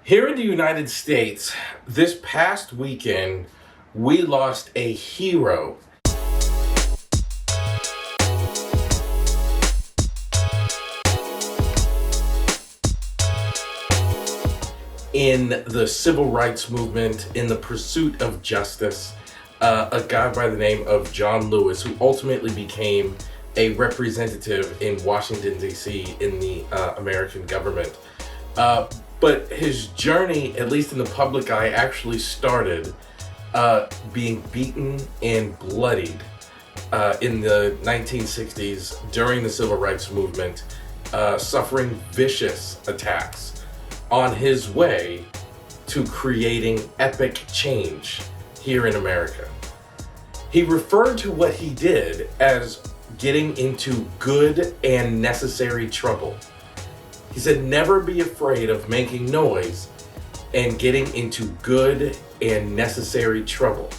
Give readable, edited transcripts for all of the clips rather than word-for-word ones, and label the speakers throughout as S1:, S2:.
S1: Here in the United States, this past weekend, we lost a hero. In the civil rights movement, in the pursuit of justice, a guy by the name of John Lewis, who ultimately became a representative in Washington, D.C. in the American government. But his journey, at least in the public eye, actually started being beaten and bloodied in the 1960s during the civil rights movement, suffering vicious attacks on his way to creating epic change here in America. He referred to what he did as getting into good and necessary trouble. He said, never be afraid of making noise and getting into good and necessary trouble.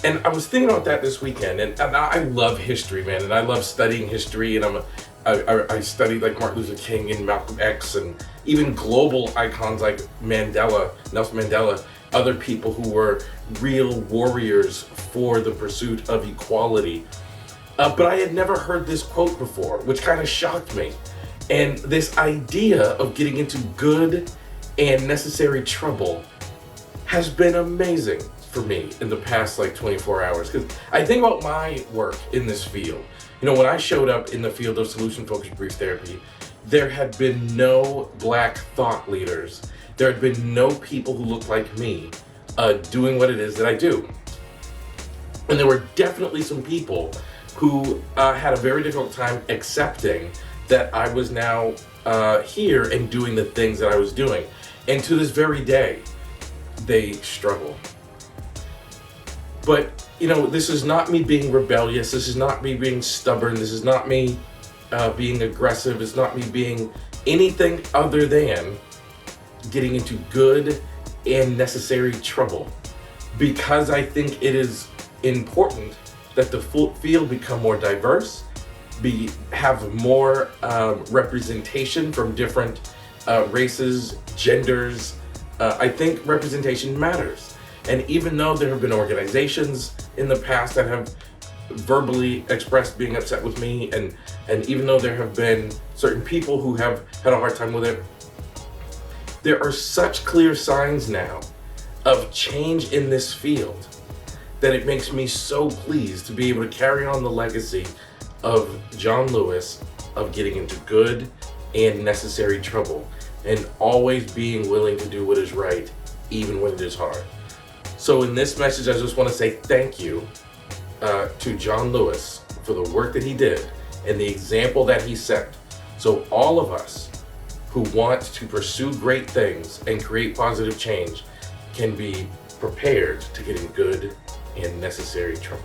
S1: And I was thinking about that this weekend, and I love history, man, and I love studying history, and I studied like Martin Luther King and Malcolm X, and even global icons like Nelson Mandela, other people who were real warriors for the pursuit of equality. But I had never heard this quote before, which kind of shocked me. And this idea of getting into good and necessary trouble has been amazing for me in the past 24 hours. Because I think about my work in this field. You know, when I showed up in the field of solution-focused brief therapy, there had been no Black thought leaders. There had been no people who looked like me doing what it is that I do. And there were definitely some people who had a very difficult time accepting that I was now here and doing the things that I was doing. And to this very day, they struggle. But, you know, this is not me being rebellious. This is not me being stubborn. This is not me being aggressive. It's not me being anything other than getting into good and necessary trouble. Because I think it is important that the field become more diverse, have more representation from different races, genders. I think representation matters. And even though there have been organizations in the past that have verbally expressed being upset with me, and even though there have been certain people who have had a hard time with it, there are such clear signs now of change in this field that it makes me so pleased to be able to carry on the legacy of John Lewis, of getting into good and necessary trouble, and always being willing to do what is right, even when it is hard. So in this message, I just want to say thank you to John Lewis for the work that he did and the example that he set. So all of us who want to pursue great things and create positive change can be prepared to get in good and necessary trouble.